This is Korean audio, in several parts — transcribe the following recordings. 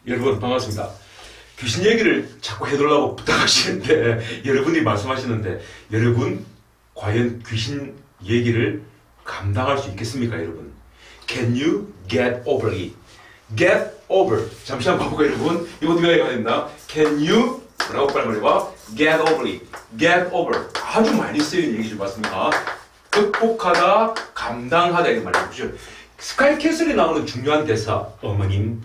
여러분 반갑습니다. 귀신 얘기를 자꾸 해달라고 부탁하시는데 여러분이 말씀하시는데 여러분 과연 귀신 얘기를 감당할 수 있겠습니까 여러분? Can you get over it? Get over. 잠시 한번 봐볼까요 여러분? 이거 어떻게 해야 됩니다. Can you 뭐라고 빨리 말해봐. Get over it. Get over. 아주 많이 쓰이는 얘기죠. 맞습니까? 극복하다, 감당하다 이런 말이죠. 스카이캐슬에 나오는 중요한 대사. 어머님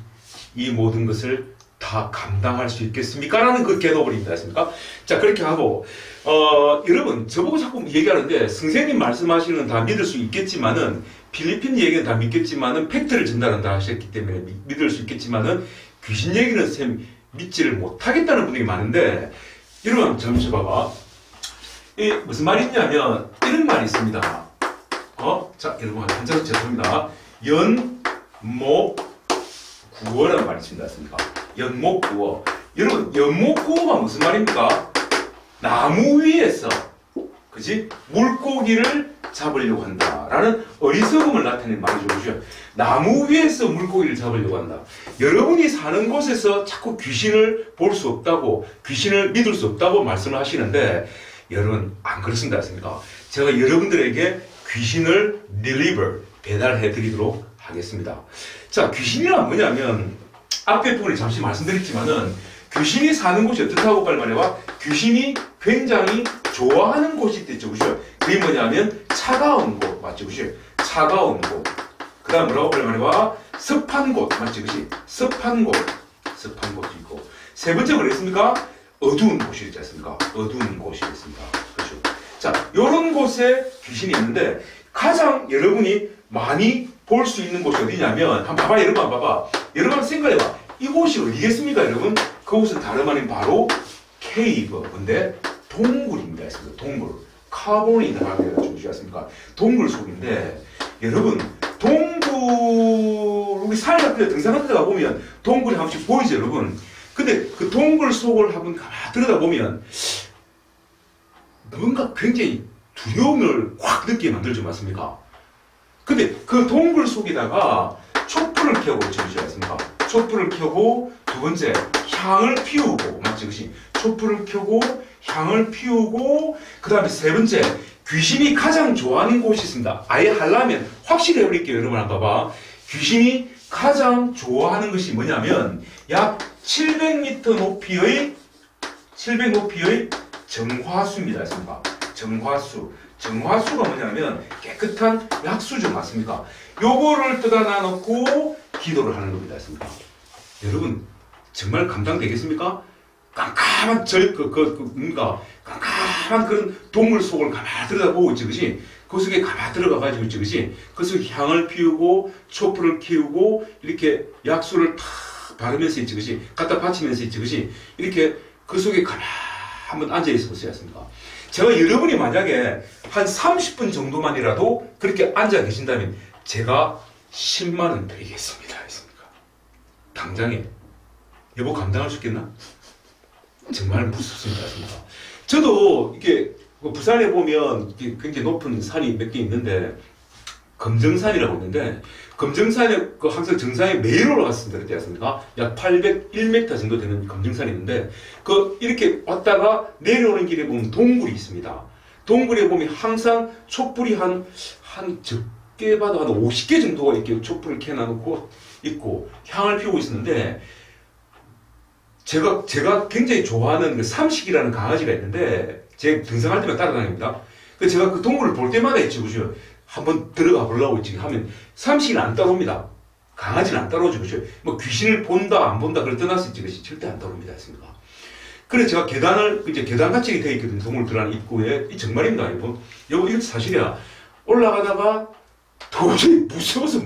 이 모든 것을 다 감당할 수 있겠습니까? 라는 그 겟오버입니다. 했습니까? 자, 그렇게 하고, 여러분, 저보고 자꾸 얘기하는데, 선생님 말씀하시는 다 믿을 수 있겠지만은, 필리핀 얘기는 다 믿겠지만은, 팩트를 전달한다 하셨기 때문에 믿을 수 있겠지만은, 귀신 얘기는 쌤 믿지를 못하겠다는 분들이 많은데, 여러분, 잠시 봐봐. 이 무슨 말이 있냐면, 이런 말이 있습니다. 자, 여러분, 한자로 죄송합니다. 연목, 구어라는 말이 있습니다. 연목구어. 여러분, 연목구어가 무슨 말입니까? 나무 위에서, 그지? 물고기를 잡으려고 한다. 라는 어리석음을 나타내는 말이죠. 그죠? 나무 위에서 물고기를 잡으려고 한다. 여러분이 사는 곳에서 자꾸 귀신을 볼 수 없다고, 귀신을 믿을 수 없다고 말씀을 하시는데, 여러분, 안 그렇습니다. 제가 여러분들에게 귀신을 deliver, 배달해 드리도록 하겠습니다. 자, 귀신이란 뭐냐면 앞에 부분을 잠시 말씀드렸지만은 귀신이 사는 곳이 어떻다고 빨리 말해봐. 귀신이 굉장히 좋아하는 곳이 있겠죠. 그죠? 그게 뭐냐면 차가운 곳. 맞죠? 그죠? 차가운 곳. 그 다음 뭐라고 빨리 말해봐. 습한 곳. 맞죠? 그지? 습한 곳. 습한 곳이 있고. 세 번째 뭐랬습니까? 어두운 곳이 있지 않습니까? 어두운 곳이 있습니다. 그죠? 자, 요런 곳에 귀신이 있는데 가장 여러분이 많이 볼 수 있는 곳이 어디냐면 한번 봐봐 여러분 한번 봐봐. 여러분 한번 생각해봐. 이곳이 어디겠습니까 여러분? 그곳은 다름 아닌 바로 케이브. 근데 동굴입니다. 동굴. 카보니라고 주시겠습니까? 동굴 속인데 여러분 동굴 우리 산 같은 데 등산하는 데 가보면 동굴이 한 번씩 보이죠 여러분? 근데 그 동굴 속을 한번 가만히 들여다보면 뭔가 굉장히 두려움을 확 느끼게 만들지 않습니까? 근데 그 동굴 속에다가 촛불을 켜고 저기지 않습니까? 촛불을 켜고 두 번째 향을 피우고 맞지 그것이 촛불을 켜고 향을 피우고 그 다음에 세 번째 귀신이 가장 좋아하는 곳이 있습니다. 아예 하려면 확실히 해버릴게요. 여러분 한번 봐봐. 귀신이 가장 좋아하는 것이 뭐냐면 약 700m 높이의 정화수입니다. 정화수. 정화수가 뭐냐면 깨끗한 약수죠. 맞습니까? 요거를 뜯어놔 놓고 기도를 하는 겁니다. 여러분, 정말 감당되겠습니까? 깜깜한 뭔가 깜깜한 그런 동물 속을 가만히 들여다보고 있지, 그지? 그 속에 가만히 들어가가지고 있지, 그지? 그 속에 향을 피우고, 촛불을 키우고, 이렇게 약수를 탁 바르면서 있지, 그지? 갖다 바치면서 있지, 그지? 이렇게 그 속에 가만히 한번 앉아있어 보세요. 제가 여러분이 만약에 한 30분 정도만이라도 그렇게 앉아 계신다면 제가 10만 원 드리겠습니다. 했습니까? 당장에. 여보 감당할 수 있겠나? 정말 무섭습니다. 저도 이게 부산에 보면 굉장히 높은 산이 몇 개 있는데 검정산이라고 있는데 검정산에 항상 정상에 매일 올라갔습니다. 그랬지 않습니까? 약 801m 정도 되는 검정산이 있는데 이렇게 왔다가 내려오는 길에 보면 동굴이 있습니다. 동굴에 보면 항상 촛불이 한 적게 봐도 한 50개 정도가 이렇게 촛불을 켜놔놓고 있고 향을 피우고 있었는데 제가 굉장히 좋아하는 그 삼식이라는 강아지가 있는데 제가 등산할 때만 따라다닙니다. 그래서 제가 그 동굴을 볼 때마다 있죠. 그죠? 한번 들어가 보려고 있지 하면 삼식이는 안 따라옵니다. 강아지는 안 따라오죠. 그죠? 뭐 귀신을 본다 안 본다 그걸 떠날 수 있지. 그치? 절대 안 따라옵니다. 했습니다. 그래서 제가 계단을 이제 계단같이 되어 있거든요. 동굴 들어가는 입구에. 이 정말입니다. 여러분. 이거 사실이야. 올라가다가 도저히 무서워서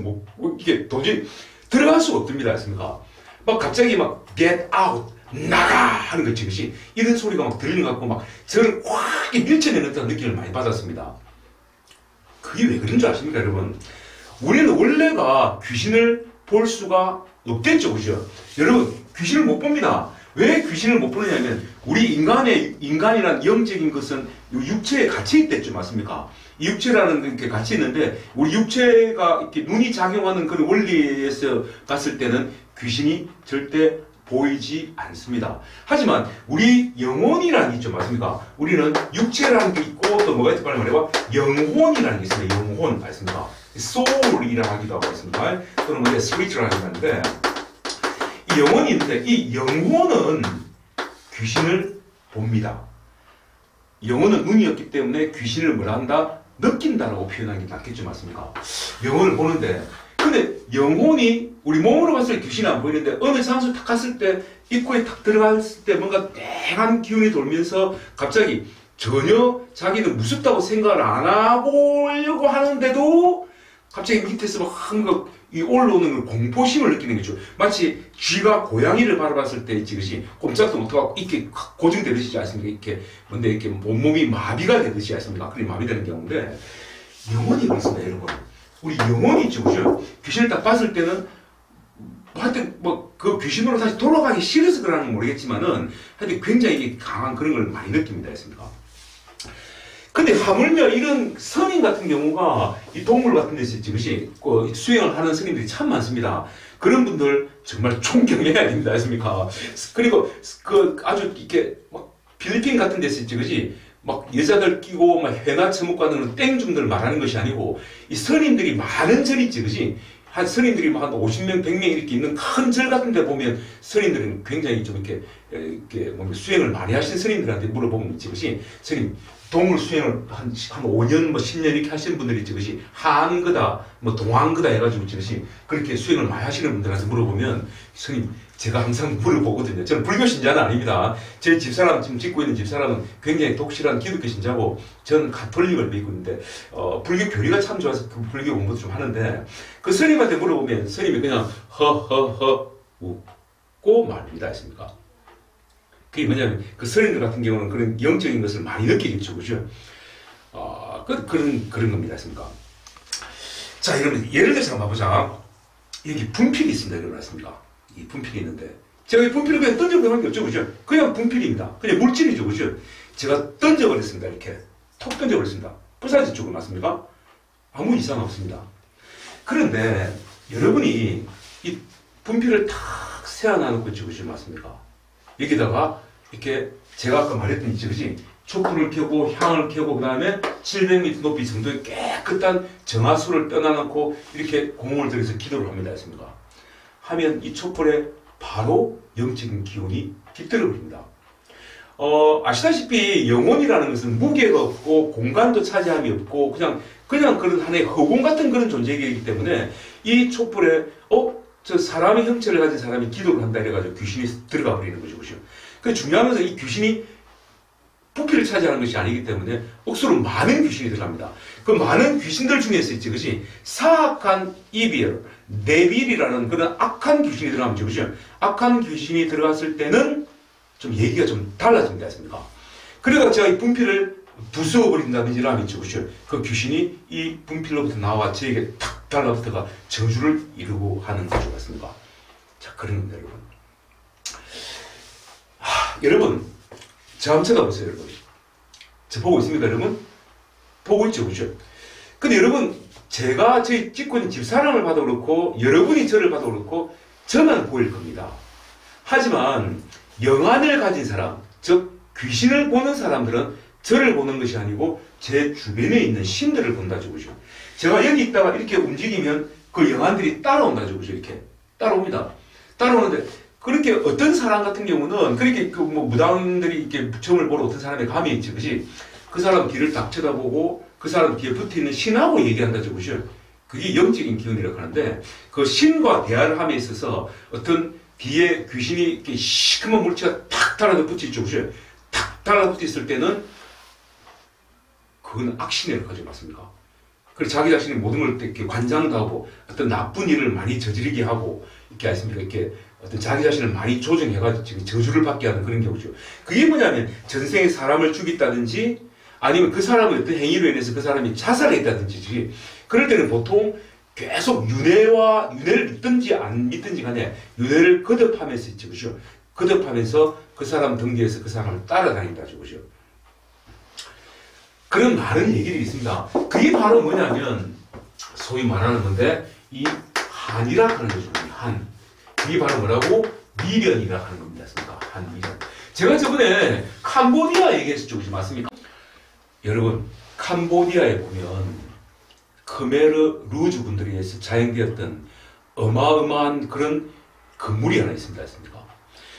이게 도저히 들어갈 수가 없습니다. 했습니까? 막 갑자기 막 get out 나가 하는 거지. 그치? 이런 소리가 막 들리는 것 같고 막 저를 확 밀쳐내는 듯한 느낌을 많이 받았습니다. 그게 왜 그런 줄 아십니까, 여러분? 우리는 원래가 귀신을 볼 수가 없겠죠, 그죠? 여러분, 귀신을 못 봅니다. 왜 귀신을 못 보느냐면, 우리 인간이란 영적인 것은 육체에 갇혀 있댔죠, 맞습니까? 이 육체라는 게 갇혀 있는데, 우리 육체가 이렇게 눈이 작용하는 그런 원리에서 봤을 때는 귀신이 절대 보이지 않습니다. 하지만 우리 영혼이라는 게 있죠. 맞습니까? 우리는 육체라는 게 있고 또 뭐가 있을까 말해봐. 영혼이라는 게 있습니다. 영혼 맞습니까? soul이라고 하기도 하고 있습니다. 또는 뭐 spirit라고 하는데 이 영혼이 있는데 이 영혼은 귀신을 봅니다. 영혼은 눈이 없기 때문에 귀신을 뭐라 한다? 느낀다라고 표현하는 게 낫겠죠. 맞습니까? 영혼을 보는데 근데 영혼이 우리 몸으로 봤을 때 귀신이 안 보이는데 어느 장소에 탁 갔을 때 입구에 탁 들어갔을 때 뭔가 맹한 기운이 돌면서 갑자기 전혀 자기는 무섭다고 생각을 안 하고려고 하는데도 갑자기 밑에서 막 이 올라오는 공포심을 느끼는 거죠. 마치 쥐가 고양이를 바라봤을 때 지그시 꼼짝도 못하고 이렇게 고정되듯이 않습니까? 이렇게 뭔데 이렇게 온몸이 마비가 되듯이 않습니까? 그게 마비되는 경우인데 영혼이 그렇습니다, 여러분. 우리 영혼이 있죠, 그죠? 귀신을 딱 봤을 때는 하여튼 뭐 그 귀신으로 다시 돌아가기 싫어서 그러는 건 모르겠지만은 하여튼 굉장히 강한 그런 걸 많이 느낍니다, 했습니다. 근데 하물며 이런 선인 같은 경우가 이 동물 같은 데서 지그시 수행을 하는 스님들이 참 많습니다. 그런 분들 정말 존경해야 됩니다, 했습니까? 그리고 그 아주 이렇게 막 필리핀 같은 데서 지그시 막 여자들 끼고 막 회나 처먹고 하는 땡중들 말하는 것이 아니고 이 선인들이 많은 절이 있지, 그지? 한 선인들이 한 50명, 100명 이렇게 있는 큰 절 같은 데 보면 선인들은 굉장히 좀 이렇게 수행을 많이 하신 선인들한테 물어보면 있지, 그지? 선임, 동물 수행을 한 5년, 뭐 10년 이렇게 하시는 분들이 있지, 그지? 한거다, 뭐 동안거다 해가지고 있지, 그지? 그렇게 수행을 많이 하시는 분들한테 물어보면 선임, 제가 항상 물어보거든요. 저는 불교 신자는 아닙니다. 제 집사람, 지금 짓고 있는 집사람은 굉장히 독실한 기독교 신자고, 저는 가톨릭을 믿고 있는데, 불교 교리가 참 좋아서 그 불교 공부도 좀 하는데, 그 스님한테 물어보면 스님이 그냥 허허허 웃고 말입니다. 했습니까? 그게 뭐냐면, 그 스님들 같은 경우는 그런 영적인 것을 많이 느끼겠죠. 그죠? 그런 겁니다. 했습니까? 자, 여러분, 예를 들어서 한번 봐보자. 여기 분필이 있습니다. 여러분, 알았습니까? 이 분필이 있는데 제가 이 분필을 그냥 던져버리는 게 없죠, 그죠? 그냥 분필입니다. 그냥 물질이죠, 그죠? 제가 던져버렸습니다. 이렇게 톡 던져버렸습니다. 부서졌죠, 맞습니까? 아무 이상 없습니다. 그런데 여러분이 이 분필을 탁 세워놔놓고 있죠, 그죠? 맞습니까? 여기다가 이렇게 제가 아까 말했던 있죠, 그지? 촛불을 켜고 향을 켜고 그 다음에 700m 높이 정도의 깨끗한 정화수를 떠나놓고 이렇게 공을 들여서 기도를 합니다, 했습니까? 하면 이 촛불에 바로 영적인 기운이 깃들어 버립니다. 아시다시피 영혼이라는 것은 무게가 없고 공간도 차지함이 없고 그냥 그런 하나의 허공 같은 그런 존재이기 때문에 이 촛불에 저 사람의 형체를 가진 사람이 기도를 한다 이래가지고 귀신이 들어가 버리는 거죠, 그죠? 그 중요한 것은 이 귀신이 부피를 차지하는 것이 아니기 때문에 억수로 많은 귀신이 들어갑니다. 그 많은 귀신들 중에서 있지, 그지? 사악한 이빌, 네빌이라는 그런 악한 귀신이 들어가면, 그죠? 악한 귀신이 들어갔을 때는 좀 얘기가 좀 달라집니다, 않습니까? 그래서 제가 이 분필을 부수어버린다든지 라면 있죠, 그죠? 그 귀신이 이 분필로부터 나와 저에게 탁 달라붙어가 저주를 이루고 하는 거죠, 맞습니까? 자, 그런 겁니다, 여러분. 여러분. 저 한번 쳐다보세요, 여러분. 저 보고 있습니까, 여러분? 보고 있죠, 그죠? 근데 여러분, 제가 저희 찍고 있는 집사람을 봐도 그렇고, 여러분이 저를 봐도 그렇고, 저만 보일 겁니다. 하지만, 영안을 가진 사람, 즉, 귀신을 보는 사람들은 저를 보는 것이 아니고, 제 주변에 있는 신들을 본다죠, 그죠? 제가 여기 있다가 이렇게 움직이면, 그 영안들이 따라온다죠, 그죠? 이렇게. 따라옵니다. 따라오는데, 그렇게 어떤 사람 같은 경우는 그렇게 그 뭐 무당들이 이렇게 점을 보러 어떤 사람의 감이 있지, 그지? 그 사람 뒤를 딱 쳐다보고 그 사람 뒤에 붙어 있는 신하고 얘기한다죠, 그죠? 그게 영적인 기운이라고 하는데 그 신과 대화를 함에 있어서 어떤 뒤에 귀신이 이렇게 시커먼 물체가 탁 달라붙어 있죠, 그죠? 탁 달라붙어 있을 때는 그건 악신이라고 하죠, 맞습니까? 그래서 자기 자신이 모든 걸 이렇게 관장도 하고 어떤 나쁜 일을 많이 저지르게 하고 이렇게 했습니까? 이렇게 어떤 자기 자신을 많이 조정해가지고 지금 저주를 받게 하는 그런 경우죠. 그게 뭐냐면 전생에 사람을 죽였다든지 아니면 그 사람의 어떤 행위로 인해서 그 사람이 자살했다든지 그럴 때는 보통 계속 윤회를 믿든지 안 믿든지 간에 윤회를 거듭하면서 있죠, 그죠? 거듭하면서 그 사람 등 뒤에서 그 사람을 따라다닌다죠, 그죠? 그런 많은 얘기들이 있습니다. 그게 바로 뭐냐면 소위 말하는 건데 이 한이라 하는 거죠. 한. 그게 바로 뭐라고? 미련이라 하는 겁니다. 한미련. 제가 저번에 캄보디아 얘기했었죠. 그지 맞습니까? 여러분, 캄보디아에 보면 khmer 루즈 분들에 의해서 자행되었던 어마어마한 그런 건물이 하나 있습니다.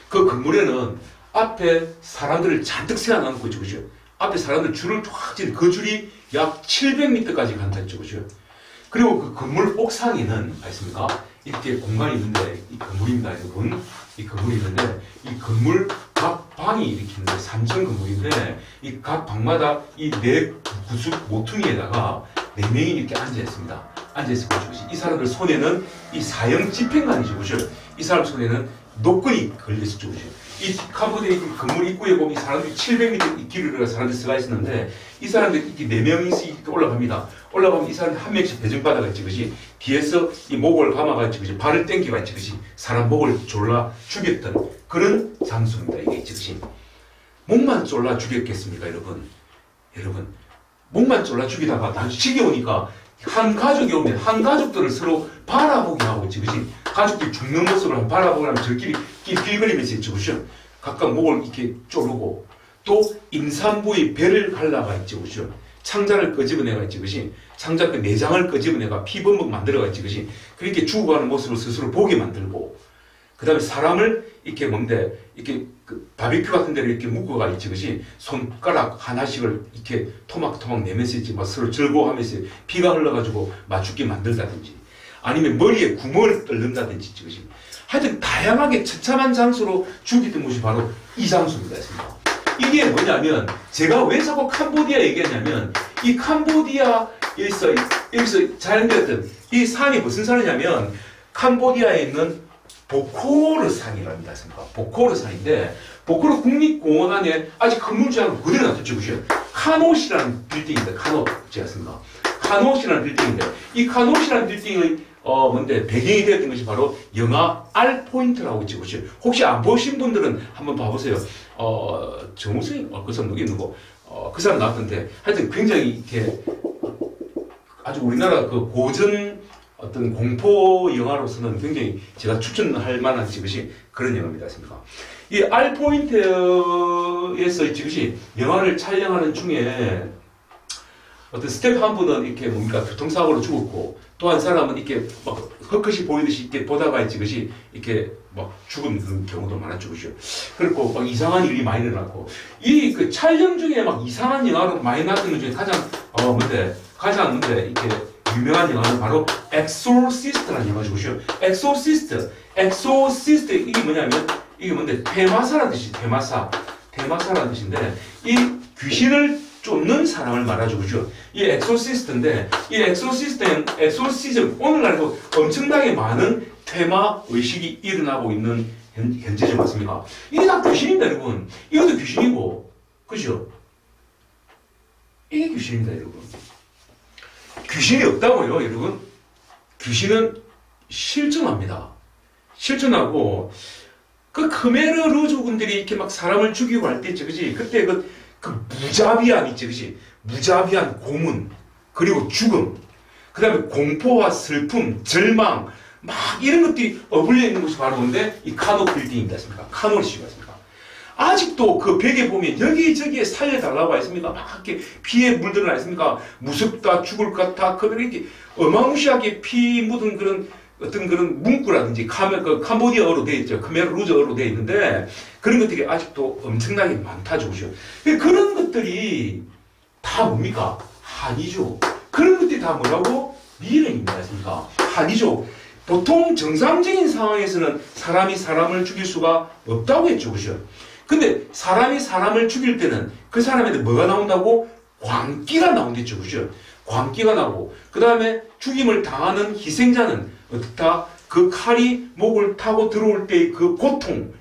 그 건물에는 앞에 사람들을 잔뜩 세워놓고 있죠. 그죠? 앞에 사람들 줄을 쫙 지는 그 줄이 약 700m까지 간다 했죠. 그죠? 그리고 그 건물 옥상에는 아십니까? 이렇게 공간이 있는데 이 건물입니다. 여러분. 이 건물이 있는데 이 건물 각 방이 이렇게 있는데 3층 건물인데 이 각 방마다 이 네 구석 모퉁이에다가 4명이 이렇게 앉아 있습니다. 앉아 있을 것이고 이 사람들 손에는 이 사형 집행관이죠. 그죠? 이 사람 손에는 노끈이 걸렸었죠. 그죠? 이 캄보디아 건물 입구에 보면 이 사람들이 700m 길을 사람들이 들어가 있었는데 이 사람들이 이렇게 4명이서 이렇게 올라갑니다. 올라가면 이 사람들 한 명씩 배정받아가 있지, 그지? 뒤에서 이 목을 감아가 있지, 그지? 발을 땡기가 있지, 그지? 사람 목을 졸라 죽였던 그런 장소입니다. 이게 있지, 그지? 목만 졸라 죽였겠습니까, 여러분? 여러분, 목만 졸라 죽이다가 나중에 지겨우니까 한 가족이 오면 한 가족들을 서로 바라보게 하고 있지, 그지? 가족들이 죽는 모습을 바라보고 나면 저끼리 길거리면서 있지, 그죠? 각각 목을 이렇게 조르고 또 임산부의 배를 갈라가 있지, 그죠? 창자를 끄집어내가 있지, 그지? 창자 그 내장을 끄집어내가 피범벅 만들어가 있지, 그지? 그렇게 죽어가는 모습을 스스로 보게 만들고, 그 다음에 사람을 이렇게 뭔데, 이렇게 그 바비큐 같은 데를 이렇게 묶어가 있지, 그지? 손가락 하나씩을 이렇게 토막토막 내면서 있지, 막 서로 즐거워하면서 피가 흘러가지고 맞추게 만들다든지, 아니면 머리에 구멍을 뚫는다든지, 그지? 하여튼 다양하게 처참한 장소로 죽이던 곳이 바로 이 장소입니다. 이게 뭐냐면 제가 왜 자꾸 캄보디아 얘기하냐면 이 캄보디아에서 여기서 자연되었던 이 산이 무슨 산이냐면 캄보디아에 있는 보코르 산이랍니다. 보코르 산인데 보코르 국립공원 안에 아직 건물지 않고 그대로 놔뒀죠. 그죠? 카노시라는 빌딩인데 카노시였습니다. 카노시라는 빌딩인데 이 카노시라는 빌딩의 뭔데 배경이 되었던 것이 바로 영화 알포인트라고 있죠. 그죠? 혹시 안 보신 분들은 한번 봐보세요. 정우성이 그 사람 누구 있는 거? 그 사람 나왔던데 하여튼 굉장히 이렇게 아주 우리나라 그 고전 어떤 공포 영화로서는 굉장히 제가 추천할 만한 지그시 그런 영화입니다. 이 알포인트에서 지그시 영화를 촬영하는 중에 어떤 스텝 한 분은 이렇게 뭔가 교통사고로 죽었고 또 한 사람은 이렇게 막 헛것이 보이듯이 이렇게 보다가 이것이 이렇게 막 죽은 그런 경우도 많았죠, 그죠? 그리고 막 이상한 일이 많이 일어났고 이 그 촬영 중에 막 이상한 영화로 많이 나왔던 것 중에 가장 이렇게 유명한 영화는 바로 엑소시스트라는 영화죠, 그죠? 엑소시스트 이게 뭐냐면 이게 뭔데 퇴마사라는 뜻이 퇴마사라는 뜻인데 이 귀신을 쫓는 사람을 말하죠, 그죠? 이 엑소시스트인데 이 엑소시즘 오늘날도 엄청나게 많은 퇴마 의식이 일어나고 있는 현재죠, 맞습니까? 이게 다 귀신입니다, 여러분. 이것도 귀신이고, 그죠? 이게 귀신입니다, 여러분. 귀신이 없다고요, 여러분? 귀신은 실존합니다. 실존하고 그 크메르 루즈군들이 이렇게 막 사람을 죽이고 할 때 있죠, 그지? 그때 그 무자비한 있지, 그지? 무자비한 고문, 그리고 죽음, 그 다음에 공포와 슬픔, 절망, 막 이런 것들이 어울려 있는 곳이 바로 뭔데? 이 카노 빌딩입니다. 카노시가 있습니다. 아직도 그 벽에 보면 여기저기에 살려달라고 했습니다. 막 이렇게 피에 물들어나 있습니까? 무섭다, 죽을 것 같아, 이렇게 어마무시하게 피 묻은 그런 어떤 그런 문구라든지 캄보디아어로 되어 있죠. khmer 루즈어로 되어 있는데 그런 것들이 아직도 엄청나게 많다죠. 그죠? 그런 것들이 다 뭡니까? 한이죠. 그런 것들이 다 뭐라고? 미련입니다. 한이죠. 보통 정상적인 상황에서는 사람이 사람을 죽일 수가 없다고 했죠. 그죠? 근데 사람이 사람을 죽일 때는 그 사람한테 뭐가 나온다고? 광기가 나온댔죠. 그죠? 광기가 나고 그 다음에 죽임을 당하는 희생자는 어떻다? 그 칼이 목을 타고 들어올 때의 그 고통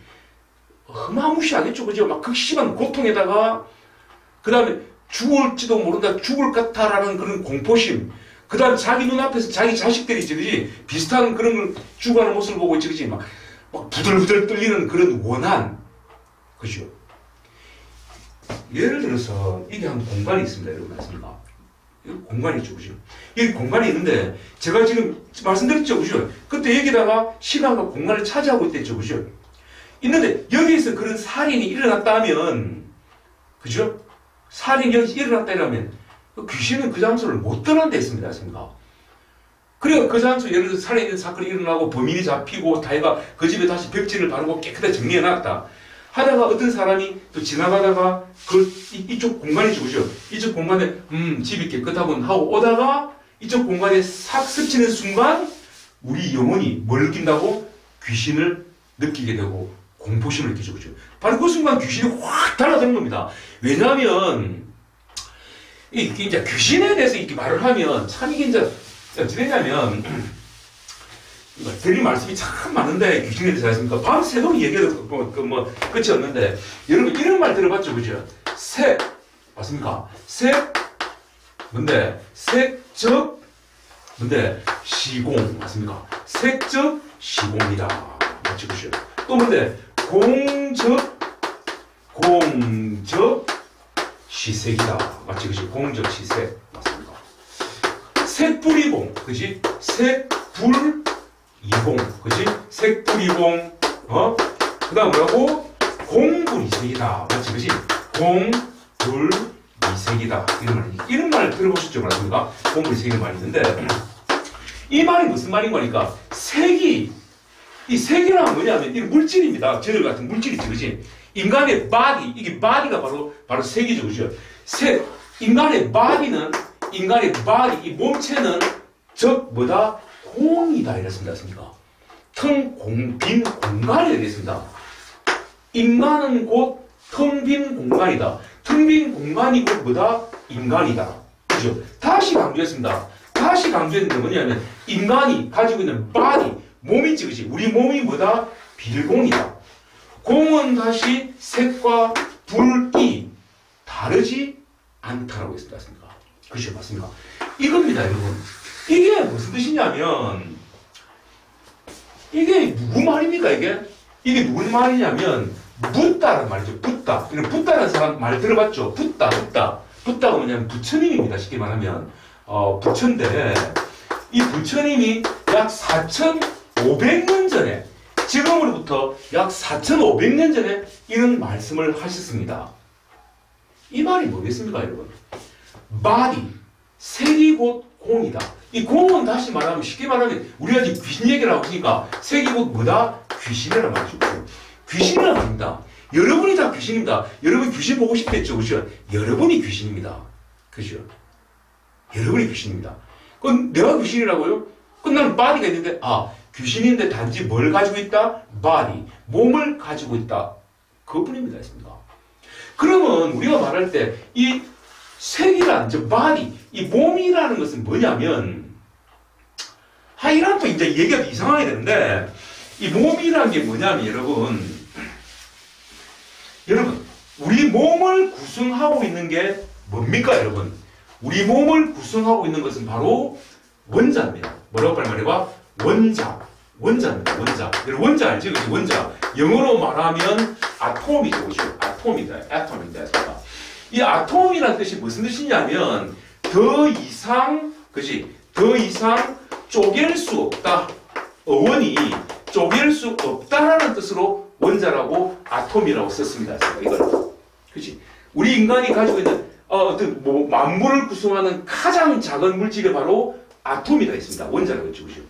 어마무시하겠죠. 그죠? 막 극심한 고통에다가 그 다음에 죽을지도 모른다, 죽을 것 같다라는 그런 공포심, 그 다음에 자기 눈앞에서 자기 자식들이 있지, 그지? 비슷한 그런 걸 죽어가는 모습을 보고 있지, 그지? 막 부들부들 떨리는 그런 원한, 그죠? 예를 들어서 이게 한 공간이 있습니다, 여러분. 맞습니까? 공간이 있죠, 그죠? 이 공간이 있는데, 제가 지금 말씀드렸죠, 그죠? 그때 여기다가 시간과 공간을 차지하고 있댔죠, 그죠? 있는데, 여기에서 그런 살인이 일어났다 하면, 그죠? 살인이 여기서 일어났다 이러면, 귀신은 그 장소를 못 떠난다 했습니다, 했습니까? 그래요, 그 장소, 예를 들어서 살인 사건이 일어나고, 범인이 잡히고, 다이가 그 집에 다시 벽지를 바르고 깨끗하게 정리해놨다. 하다가 어떤 사람이 또 지나가다가 이쪽 공간이죠, 그죠? 이쪽 공간에 집이 깨끗하군 하고 오다가 이쪽 공간에 싹 스치는 순간 우리 영혼이 뭘 느낀다고? 귀신을 느끼게 되고 공포심을 느끼죠, 그죠? 바로 그 순간 귀신이 확 달라드는 겁니다. 왜냐하면 이제 귀신에 대해서 이렇게 말을 하면 참 이게 이제 어찌 되냐면 드릴 말씀이 참 많은데 귀신에 대해서 하십니까? 밤새도록 얘기해도 끝이 없는데 여러분 이런 말 들어봤죠, 그죠? 색 맞습니까? 색 뭔데? 색적 뭔데? 시공 맞습니까? 색적 시공이다 맞죠, 그죠? 또 뭔데? 공적 시색이다 맞지, 그죠? 공적 시색 맞습니까? 색불이공 그지? 색불 이공, 그치? 색불이공, 그 다음 뭐라고? 공불이색이다. 맞지, 그치? 공불이색이다. 이런 말 들어보셨죠? 맞습니까? 공불이색이라는 말이 있는데, 이 말이 무슨 말인 거니까, 색이, 이 색이란 뭐냐면, 이 물질입니다. 저들 같은 물질이지, 그치? 인간의 body, 이게 body가 바로 색이죠, 그죠? 색, 인간의 body, 이 몸체는 뭐다? 공이다 이랬습니다. 빈 공간이라 이랬습니다. 인간은 곧 텅 빈 공간이다. 텅 빈 공간이 곧 뭐다? 인간이다. 그죠? 다시 강조했습니다. 다시 강조했는데 뭐냐면 인간이 가지고 있는 바디, 몸이지, 그지? 우리 몸이 뭐다? 빌공이다. 공은 다시 색과 불이 다르지 않다라고 했습니다. 그죠? 맞습니까? 이겁니다, 여러분. 이게 무슨 뜻이냐면, 이게 누구 말입니까, 이게? 이게 누구 말이냐면, 붓다라는 말이죠. 붓다. 붓다라는 사람 말 들어봤죠? 붓다가 뭐냐면 부처님입니다. 쉽게 말하면. 부처인데, 이 부처님이 약 4,500년 전에, 지금으로부터 약 4,500년 전에 이런 말씀을 하셨습니다. 이 말이 뭐겠습니까, 여러분? body, 색이 곧 공이다. 이 공은 다시 말하면 쉽게 말하면 우리가 지금 귀신 얘기를 하고 있으니까 색이 곧 뭐다? 귀신이란 말이죠. 귀신이란 말입니다. 여러분이 다 귀신입니다. 여러분 귀신 보고 싶겠죠, 그죠? 여러분이 귀신입니다. 그죠? 여러분이 귀신입니다. 그럼 내가 귀신이라고요? 그럼 나는 body가 있는데 귀신인데 단지 뭘 가지고 있다? body, 몸을 가지고 있다. 그것뿐입니다. 했습니다. 그러면 우리가 말할 때 이 색이란, 즉 body, 이 몸이라는 것은 뭐냐면 이런 또 이제 얘기가 이상하게 되는데 이 몸이라는 게 뭐냐면 여러분 우리 몸을 구성하고 있는 게 뭡니까, 여러분? 우리 몸을 구성하고 있는 것은 바로 원자입니다. 뭐라고 빨리 말해봐? 원자입니다. 여러분 원자 알지? 그치? 원자. 영어로 말하면 아톰이죠. 그죠? 아톰이다. 이 아톰이라는 뜻이 무슨 뜻이냐면 더 이상 쪼갤 수 없다. 어원이 쪼갤 수 없다라는 뜻으로 원자라고 아톰이라고 썼습니다. 이걸. 그치? 우리 인간이 가지고 있는 어떤 만물을 구성하는 가장 작은 물질이 바로 아톰이라 했습니다. 원자라고 했죠. 그죠?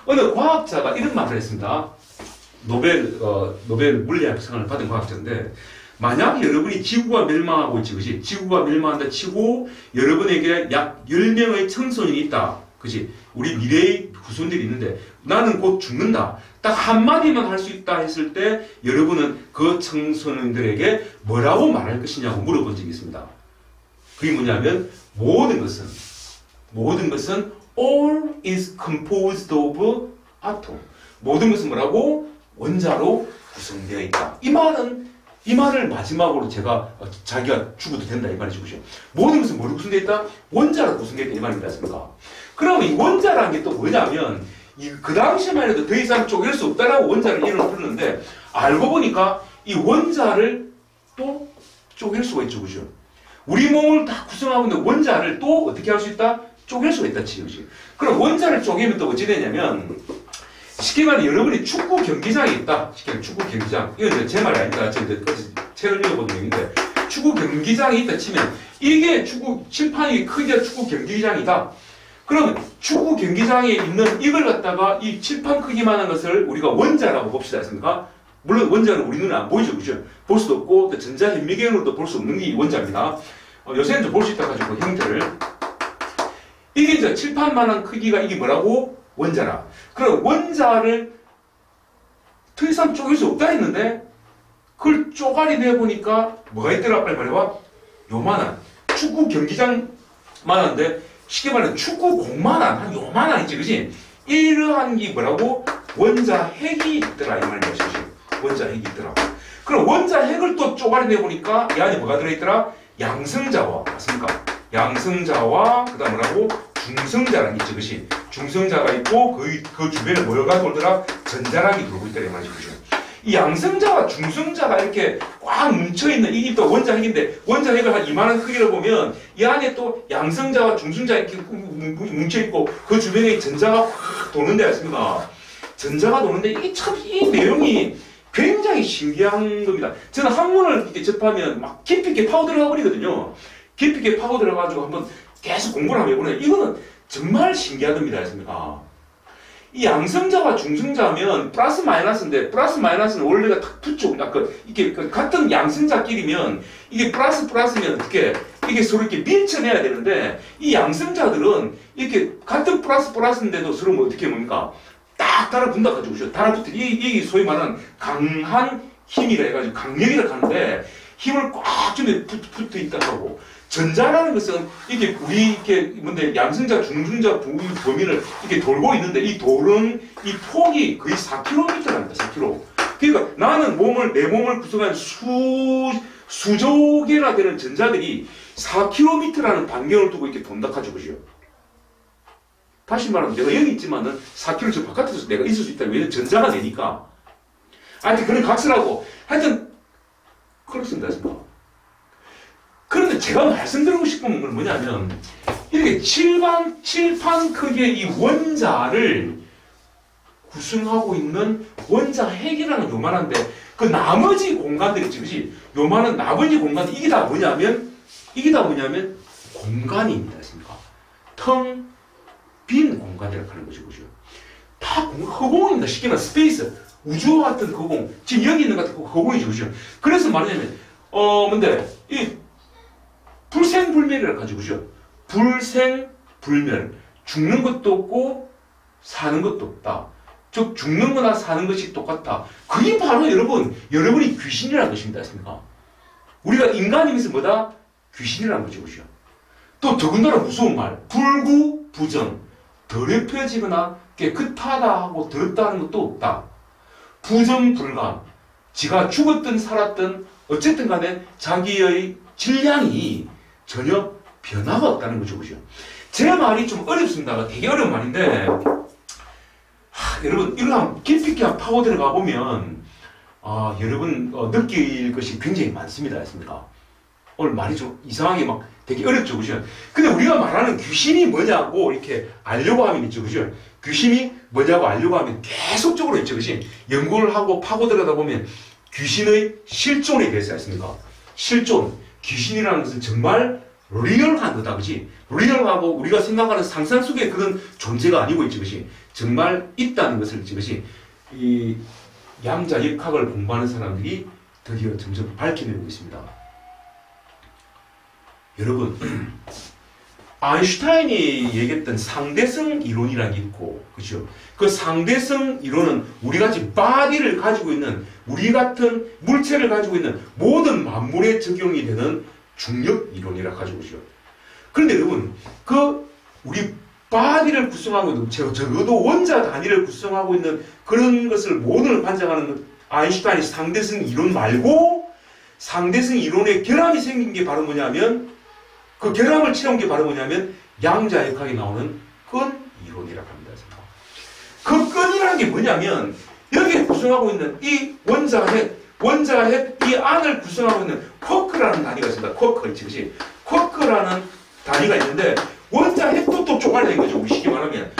어느 과학자가 이런 말을 했습니다. 노벨 물리학상을 받은 과학자인데, 만약 여러분이 지구가 멸망하고 있지, 그지? 지구가 멸망한다 치고, 여러분에게 약 10명의 청소년이 있다. 그지? 우리 미래의 후손들이 있는데, 나는 곧 죽는다. 딱 한마디만 할 수 있다 했을 때, 여러분은 그 청소년들에게 뭐라고 말할 것이냐고 물어본 적이 있습니다. 그게 뭐냐면, 모든 것은 all is composed of atom. 모든 것은 뭐라고? 원자로 구성되어 있다. 이 말을 마지막으로 자기가 죽어도 된다 이 말이죠. 그죠? 모든 것은 뭐로 구성되어 있다? 원자로 구성되어 있다 이 말입니다. 그러면 이 원자라는 게 또 뭐냐면 그 당시만 해도 더 이상 쪼갤 수 없다라고 원자를 이름을 부르는데 알고 보니까 이 원자를 또 쪼갤 수가 있죠. 그죠? 우리 몸을 다 구성하고 있는 원자를 또 어떻게 할 수 있다? 쪼갤 수가 있다 치죠. 그럼 원자를 쪼개면 또 어찌 되냐면 쉽게 말해 여러분이 축구 경기장이 있다. 쉽게 말해 축구 경기장. 이건 이제 제 말이 아닙니다. 제가 책을 읽어본 내용인데 축구 경기장이 있다 치면 이게 축구 칠판이 크기가 축구 경기장이다. 그러면 축구 경기장에 있는 이걸 갖다가 이 칠판 크기만한 것을 우리가 원자라고 봅시다 했습니까? 물론 원자는 우리 눈에 안 보이죠. 그죠? 볼 수도 없고 또 전자현미경으로도 볼 수 없는 게 원자입니다. 요새는 좀 볼 수 있다 가지고 형태를 이게 이제 칠판만한 크기가 이게 뭐라고? 원자라. 그럼 원자를 더 이상 쪼갤 수 없다 했는데 그걸 쪼가리 내보니까 뭐가 있더라? 빨리 말해봐. 요만한 축구 경기장만한데 쉽게 말하면 축구공만한 한 요만한 있지, 그지? 이러한 게 뭐라고? 원자 핵이 있더라 이 말이야. 원자 핵이 있더라. 그럼 원자 핵을 또 쪼가리 내보니까 이 안에 뭐가 들어있더라? 양성자와 맞습니까? 양성자와 그 다음 뭐라고? 중성자라는 게 있죠, 그지? 중성자가 있고 그 주변에 뭐가 돌더라? 전자락이 돌고 있더라 이 말이죠. 이 양성자와 중성자가 이렇게 꽉 뭉쳐있는 이게 또 원자 핵인데 원자 핵을 한 이만한 크기를 보면 이 안에 또 양성자와 중성자가 이렇게 뭉쳐있고 그 주변에 전자가 확 도는데 아십니까? 전자가 도는데 이게 참 이 내용이 굉장히 신기한 겁니다. 저는 한문을 이렇게 접하면 막 깊이 있게 파고 들어가 버리거든요. 깊이 있게 파고 들어가지고 한번 계속 공부를 하면 해보면 이거는 정말 신기한 겁니다. 아십니까? 이 양성자와 중성자면 플러스 마이너스인데 플러스 마이너스는 원래가 탁 붙죠. 이게 같은 양성자끼리면 이게 플러스면 어떻게 이게 서로 이렇게 밀쳐내야 되는데 이 양성자들은 이렇게 같은 플러스인데도 서로 뭐 어떻게 뭡니까? 딱 달아붙는다 가지고 달아붙어 이게 소위 말하는 강한 힘이라 해가지고 강력이라 하는데 힘을 꽉 좀 붙어 있다고. 전자라는 것은 이게 우리 이렇게 뭔데 양성자, 중성자 범위를 이렇게 돌고 있는데 이 돌은 이 폭이 거의 4km랍니다. 4km. 그러니까 나는 내 몸을 구성한 수조 개나 되는 전자들이 4km라는 반경을 두고 이렇게 돈다 가지고요. 다시 말하면 내가 여기 있지만은 4km 저 바깥에서 내가 있을 수 있다. 왜냐면 전자가 되니까. 하여튼 그런 각설하고 하여튼 그렇습니다. 그런데 제가 말씀드리고 싶은 건 뭐냐면 이렇게 칠판 크기의 이 원자를 구성하고 있는 원자 핵이라는 요만한데 그 나머지 공간들 있지, 그치? 요만한 나머지 공간 이게 다 뭐냐면 공간입니다. 했습니까? 텅 빈 공간이라고 하는 거죠. 그죠? 다 허공입니다. 쉽게 말하면 스페이스. 우주와 같은 허공. 지금 여기 있는 것 같은 허공이죠. 그죠? 그래서 말하자면, 이 불생불멸이라고 하죠. 그죠? 불생불멸. 죽는 것도 없고, 사는 것도 없다. 즉, 죽는 거나 사는 것이 똑같다. 그게 바로 여러분이 귀신이라는 것입니다. 아십니까? 우리가 인간이면서 뭐다? 귀신이라는 거죠. 그죠? 또 더군다나 무서운 말. 불구부정. 더럽혀지거나 깨끗하다 하고 더럽다는 것도 없다. 부정불감. 지가 죽었든 살았든 어쨌든 간에 자기의 질량이 전혀 변화가 없다는 거죠. 그죠? 제 말이 좀 어렵습니다. 되게 어려운 말인데 여러분 이거 한번 깊이 있게 파고 들어가 보면 여러분 느낄 것이 굉장히 많습니다. 했습니까? 오늘 말이 좀 이상하게 막 되게 어렵죠. 그죠? 근데 우리가 말하는 귀신이 뭐냐고 이렇게 알려고 하면 있죠. 그죠? 귀신이 뭐냐고 알려고 하면 계속적으로 있죠. 그치? 연구를 하고 파고 들어가다 보면 귀신의 실존에 대해서 했습니까? 실존. 귀신이라는 것은 정말 리얼한 거다. 그치? 리얼하고 우리가 생각하는 상상 속의 그런 존재가 아니고 있죠. 그치? 정말 있다는 것을 있죠. 그치? 이 양자역학을 공부하는 사람들이 드디어 점점 밝혀내고 있습니다. 여러분, 아인슈타인이 얘기했던 상대성 이론이라는 게 있고, 그죠? 그 상대성 이론은 우리 같이 바디를 가지고 있는, 우리 같은 물체를 가지고 있는 모든 만물에 적용이 되는 중력 이론이라 가지고 있죠. 그런데 여러분, 우리 바디를 구성하고 있는, 적어도 원자 단위를 구성하고 있는 그런 것을 모든을 반장하는 아인슈타인의 상대성 이론 말고, 상대성 이론의 결함이 생긴 게 바로 뭐냐면, 그 결함을 채운 게 바로 뭐냐면 양자역학에 나오는 끈 이론이라고 합니다. 그 끈이라는 게 뭐냐면 여기에 구성하고 있는 이 원자핵 이 안을 구성하고 있는 쿼크라는 단위가 있습니다. 쿼크 있지, 그치? 쿼크라는 단위가 있는데 원자 핵도 또 쪼가려낸 거죠. 우리 쉽게 말하면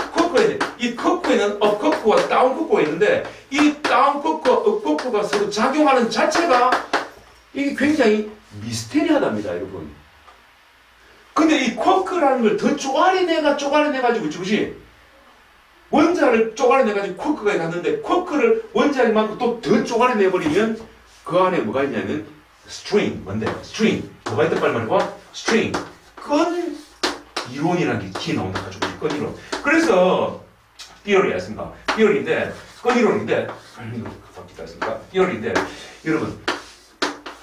이 쿼크에는 업 쿼크와 다운 쿼크가 있는데 이 다운 쿼크와 업 쿼크가 서로 작용하는 자체가 이게 굉장히 미스테리하답니다, 여러분. 근데 이 쿼크라는 걸 더 쪼가려내가지고 지금 원자를 쪼가려내가지고 쿼크가 갔는데 쿼크를 원자만큼 또 더 쪼가려내버리면 그 안에 뭐가 있냐면 스트링, 뭔데? 스트링. 뭐가 있단 말이야? 스트링. 끈 이론이라는 게 키 나온다 가지고 끈 이론. 그래서 띠어리였습니다. 띠어리인데 끈 이론인데 띠어리인데 여러분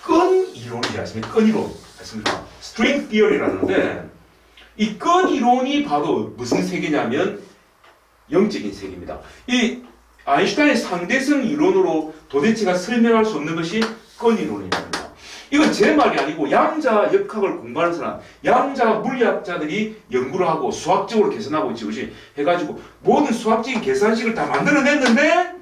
끈 이론이지 않습니까? 끈 이론 맞습니까? 스트링 띠어리라는데 이 끈 이론이 바로 무슨 세계냐면 영적인 세계입니다. 이 아인슈타인의 상대성 이론으로 도대체가 설명할 수 없는 것이 끈 이론입니다. 이건 제 말이 아니고 양자 역학을 공부하는 사람, 양자 물리학자들이 연구를 하고 수학적으로 계산하고 이것이 해가지고 모든 수학적인 계산식을 다 만들어냈는데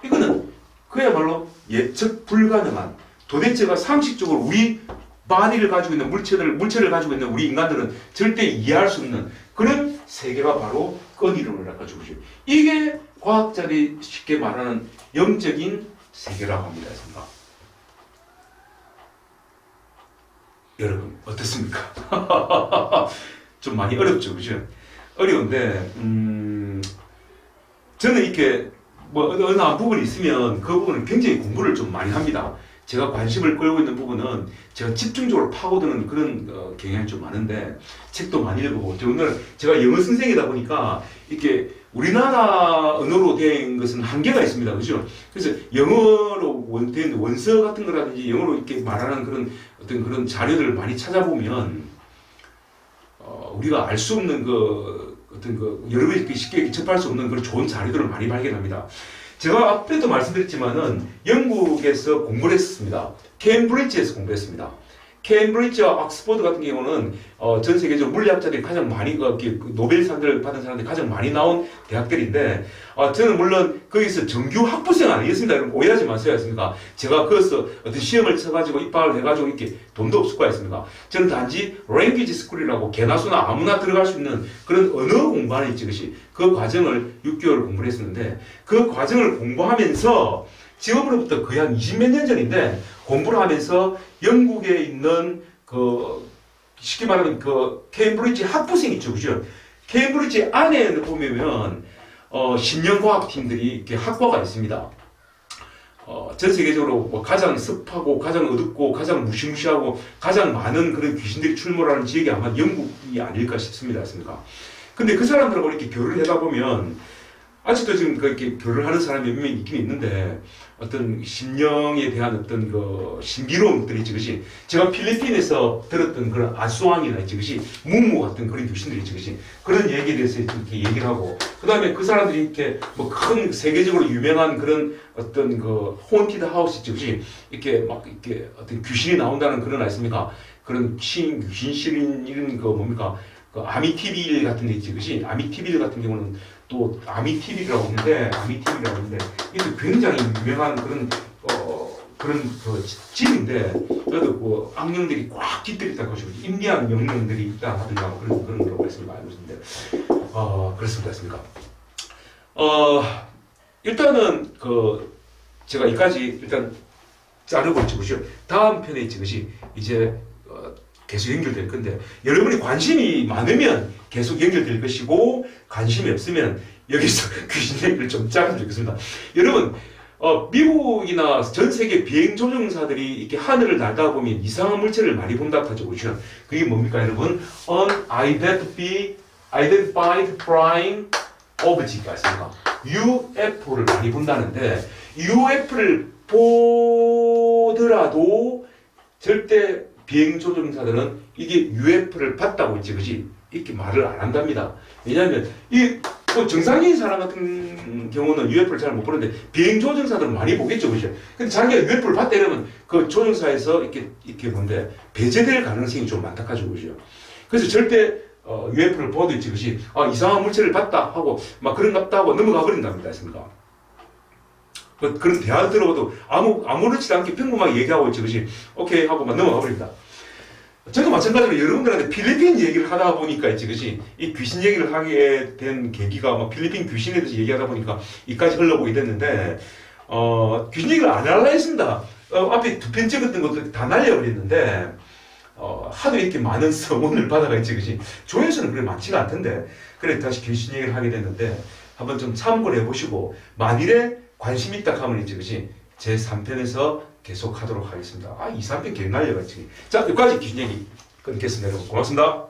이거는 그야말로 예측 불가능한 도대체가 상식적으로 우리 만일을 가지고 있는 물체를 가지고 있는 우리 인간들은 절대 이해할 수 없는 그런 세계가 바로 끈 이론을 가지고 있어요. 이게 과학자들이 쉽게 말하는 영적인 세계라고 합니다. 여러분 어떻습니까? 좀 많이 어렵죠, 그죠? 어려운데 저는 이렇게 뭐 어느 한 부분이 있으면 그 부분을 굉장히 공부를 좀 많이 합니다. 제가 관심을 끌고 있는 부분은 제가 집중적으로 파고드는 그런 경향이 좀 많은데 책도 많이 읽어보고 오늘 제가 영어 선생이다 보니까 이렇게 우리나라 언어로 된 것은 한계가 있습니다. 그죠? 그래서 영어로 된 원서 같은 거라든지 영어로 이렇게 말하는 그런 어떤 그런 자료들을 많이 찾아보면 우리가 알 수 없는 어떤 여러분이 쉽게 접할 수 없는 그런 좋은 자료들을 많이 발견합니다. 제가 앞에도 말씀드렸지만은 영국에서 공부를 했습니다. 케임브리지에서 공부했습니다. 케임브리지와 옥스퍼드 같은 경우는 전 세계적으로 물리학자들이 가장 많이 노벨상을 받은 사람들이 가장 많이 나온 대학들인데 저는 물론 거기서 정규 학부생 아니겠습니다. 여러분 오해하지 마세요. 제가 거기서 어떤 시험을 쳐가지고 입학을 해가지고 이렇게 돈도 없을 거 아니겠습니까? 저는 단지 랭귀지 스쿨이라고 개나소나 아무나 들어갈 수 있는 그런 언어 공부하는 있지 것이 그 과정을 6개월 공부를 했었는데 그 과정을 공부하면서 지금으로부터 거의 한 20몇 년 전인데 공부를 하면서 영국에 있는 쉽게 말하면 케임브리지 학부생 있죠, 그죠? 케임브리지 안에 보면 심령과학팀들이 이렇게 학과가 있습니다. 전 세계적으로 뭐 가장 습하고 가장 어둡고 가장 무시무시하고 가장 많은 그런 귀신들이 출몰하는 지역이 아마 영국이 아닐까 싶습니다. 근데 그 사람들하고 이렇게 교류를 하다 보면 아직도 지금 그렇게 교류를 하는 사람이 몇 명 있긴 있는데 어떤 심령에 대한 어떤 신비로운 것들이 있지, 그것이 제가 필리핀에서 들었던 그런 아수왕이나 있지, 그것이 무무 같은 그런 귀신들이 있지, 그것이 그런 얘기에 대해서 이렇게 얘기를 하고 그 다음에 그 사람들이 이렇게 뭐 큰 세계적으로 유명한 그런 어떤 호언티드 하우스 있지, 그것이 이렇게 막 이렇게 어떤 귀신이 나온다는 그런 아십니까? 그런 귀신실 이런 뭡니까? 아미티빌 같은 데 있지, 그것이 아미티빌 같은 경우는 또 아미티빌이라고 있는데 이게 굉장히 유명한 그런 집인데 그래도 악령들이 꽉 깃들있다고 하시고 임리한 영령들이 있다 하든가 그런 걸 말씀을 알고 있는데 그렇습니다. 일단은 제가 이까지 일단 자르고 있지, 그죠? 다음 편에 있지, 그것이 이제 계속 연결될 건데 여러분이 관심이 많으면 계속 연결될 것이고 관심이 없으면 여기서 귀신 얘기를 좀 짜면 좋겠습니다. 여러분 미국이나 전 세계 비행 조종사들이 이렇게 하늘을 날다 보면 이상한 물체를 많이 본다 하죠, 그렇죠? 그게 뭡니까, 여러분? Unidentified Flying Object 아십니까? UFO를 많이 본다는데 UFO를 보더라도 절대 비행 조종사들은 이게 UFO를 봤다고 했지, 그지? 이렇게 말을 안 한답니다. 왜냐하면 또 정상인 사람 같은 경우는 UFO를 잘 못 보는데 비행 조종사들은 많이 보겠죠, 그죠? 근데 자기가 UFO를 봤다 이러면 그 조종사에서 이렇게 뭔데 배제될 가능성이 좀 많다 가지고, 그죠? 그래서 절대 UFO를 보도 있지, 그지? 이상한 물체를 봤다 하고 막 그런갑다 하고 넘어가 버린답니다, 했습니까? 그런 대화를 들어봐도 아무렇지도 않게 평범하게 얘기하고 있지, 그지? 오케이 하고 막 넘어가 버립니다. 저도 마찬가지로 여러분들한테 필리핀 얘기를 하다 보니까 있지, 그치? 이 귀신 얘기를 하게 된 계기가 막 필리핀 귀신에 대해서 얘기하다 보니까 이까지 흘러보게 됐는데, 귀신 얘기를 안 하려 했습니다. 앞에 두 편 찍었던 것도 다 날려버렸는데, 하도 이렇게 많은 성원을 받아가 있지, 그치? 조회수는 그렇게 많지가 않던데, 그래, 다시 귀신 얘기를 하게 됐는데, 한번 좀 참고를 해보시고, 만일에 관심 있다 하면 있지, 그치? 제 3편에서 계속 하도록 하겠습니다. 2, 3편 계속 날려가지고. 자, 여기까지 귀신 얘기 끊겠습니다, 여러분. 고맙습니다.